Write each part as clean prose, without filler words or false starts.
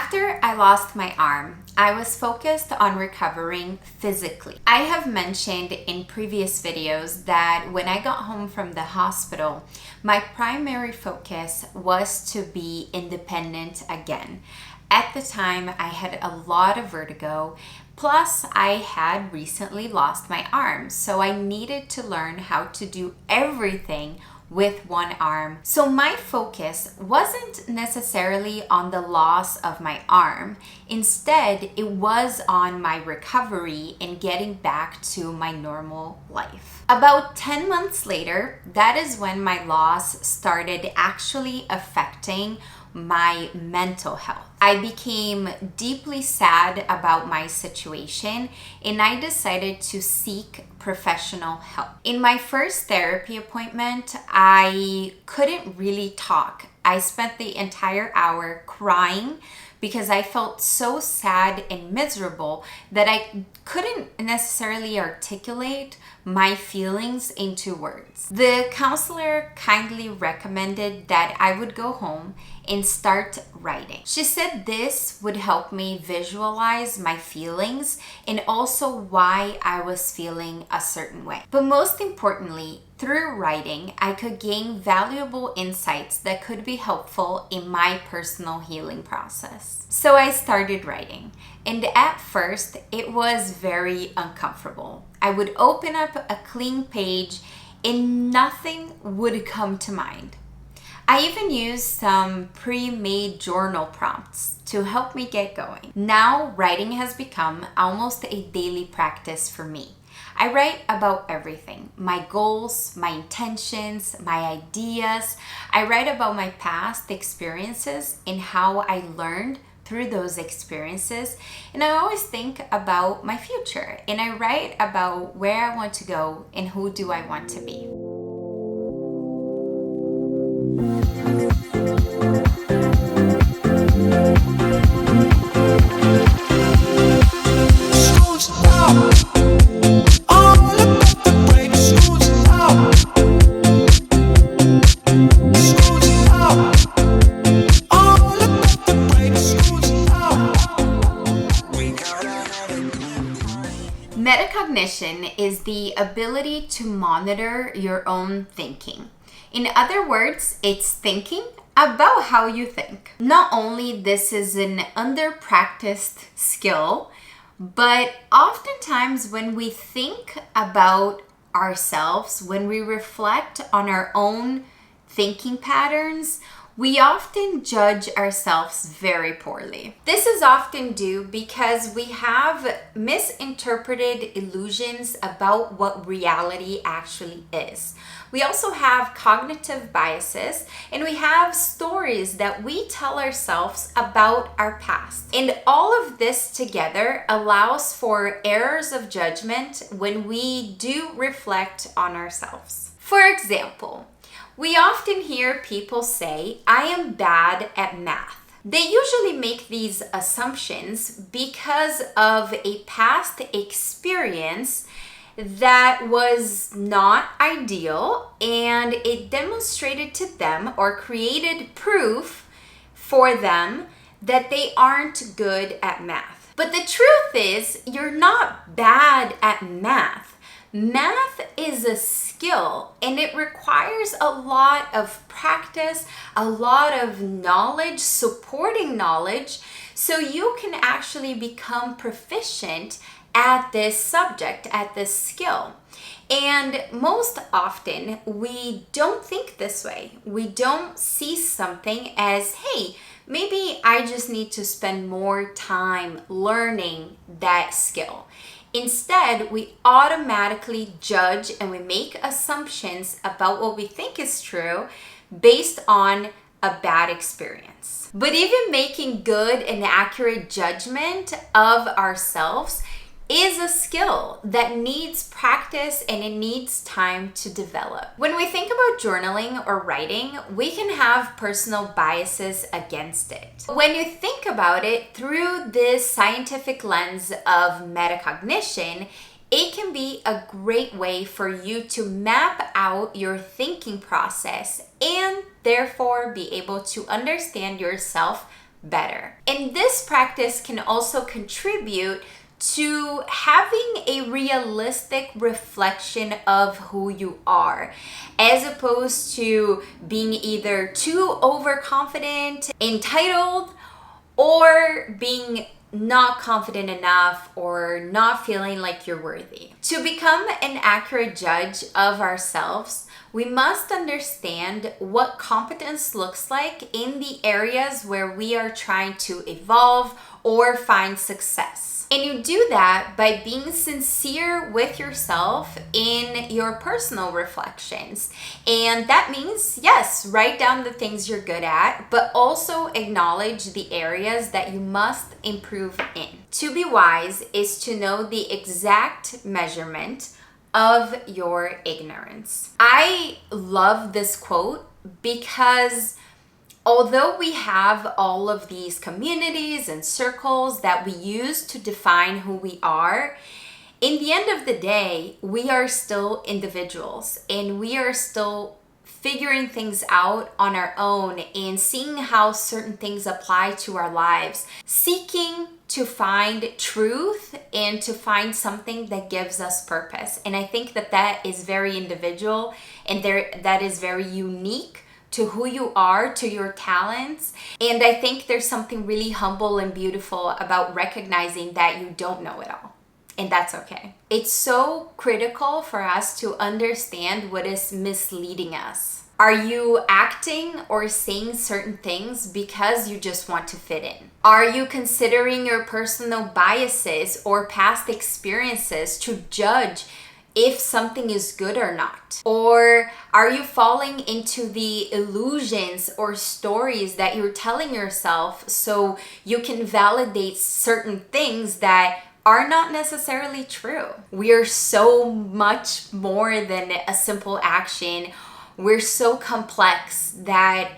After I lost my arm, I was focused on recovering physically. I have mentioned in previous videos that when I got home from the hospital, my primary focus was to be independent again. At the time, I had a lot of vertigo, plus I had recently lost my arm, so I needed to learn how to do everything with one arm. So my focus wasn't necessarily on the loss of my arm. Instead, it was on my recovery and getting back to my normal life. About 10 months later, that is when my loss started actually affecting my mental health. I became deeply sad about my situation and I decided to seek professional help. In my first therapy appointment, I couldn't really talk. I spent the entire hour crying because I felt so sad and miserable that I couldn't necessarily articulate my feelings into words. The counselor kindly recommended that I would go home and start writing. She said this would help me visualize my feelings and also why I was feeling a certain way. But most importantly, through writing, I could gain valuable insights that could be helpful in my personal healing process. So I started writing, and at first it was very uncomfortable. I would open up a clean page and nothing would come to mind. I even used some pre-made journal prompts to help me get going. Now, writing has become almost a daily practice for me. I write about everything, my goals, my intentions, my ideas. I write about my past experiences and how I learned through those experiences. And I always think about my future, and I write about where I want to go and who do I want to be. Metacognition is the ability to monitor your own thinking. In other words, it's thinking about how you think. Not only this is an under-practiced skill, but oftentimes when we think about ourselves, when we reflect on our own thinking patterns, we often judge ourselves very poorly. This is often due because we have misinterpreted illusions about what reality actually is. We also have cognitive biases, and we have stories that we tell ourselves about our past. And all of this together allows for errors of judgment when we do reflect on ourselves. For example, we often hear people say, "I am bad at math." They usually make these assumptions because of a past experience that was not ideal, and it demonstrated to them or created proof for them that they aren't good at math. But the truth is, you're not bad at math. Math is a skill, and it requires a lot of practice, a lot of knowledge, supporting knowledge, so you can actually become proficient at this subject, at this skill. And most often, we don't think this way. We don't see something as, hey, maybe I just need to spend more time learning that skill. Instead, we automatically judge and we make assumptions about what we think is true based on a bad experience. But even making good and accurate judgment of ourselves is a skill that needs practice and it needs time to develop. When we think about journaling or writing, we can have personal biases against it. When you think about it through this scientific lens of metacognition, it can be a great way for you to map out your thinking process and therefore be able to understand yourself better. And this practice can also contribute to having a realistic reflection of who you are, as opposed to being either too overconfident, entitled, or being not confident enough or not feeling like you're worthy. To become an accurate judge of ourselves, we must understand what competence looks like in the areas where we are trying to evolve or find success. And you do that by being sincere with yourself in your personal reflections. And that means, yes, write down the things you're good at, but also acknowledge the areas that you must improve in. To be wise is to know the exact measurement of your ignorance. I love this quote because although we have all of these communities and circles that we use to define who we are, in the end of the day, we are still individuals and we are still figuring things out on our own and seeing how certain things apply to our lives, seeking to find truth and to find something that gives us purpose. And I think that that is very individual and that is very unique to who you are, to your talents. And I think there's something really humble and beautiful about recognizing that you don't know it all. And that's okay. It's so critical for us to understand what is misleading us. Are you acting or saying certain things because you just want to fit in? Are you considering your personal biases or past experiences to judge if something is good or not? Or are you falling into the illusions or stories that you're telling yourself so you can validate certain things that are not necessarily true? We are so much more than a simple action. We're so complex that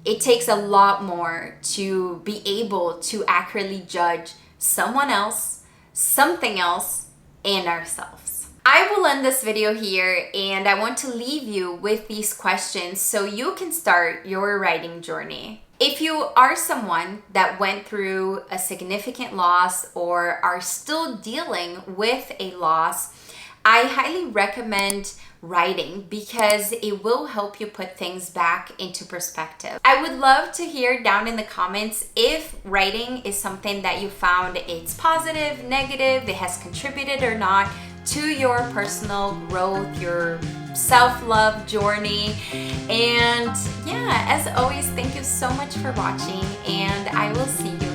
it takes a lot more to be able to accurately judge someone else, something else, and ourselves. I will end this video here, and I want to leave you with these questions so you can start your writing journey. If you are someone that went through a significant loss or are still dealing with a loss, I highly recommend writing because it will help you put things back into perspective. I would love to hear down in the comments if writing is something that you found it's positive, negative, it has contributed or not to your personal growth, your self-love journey. And yeah, as always, thank you so much for watching, and I will see you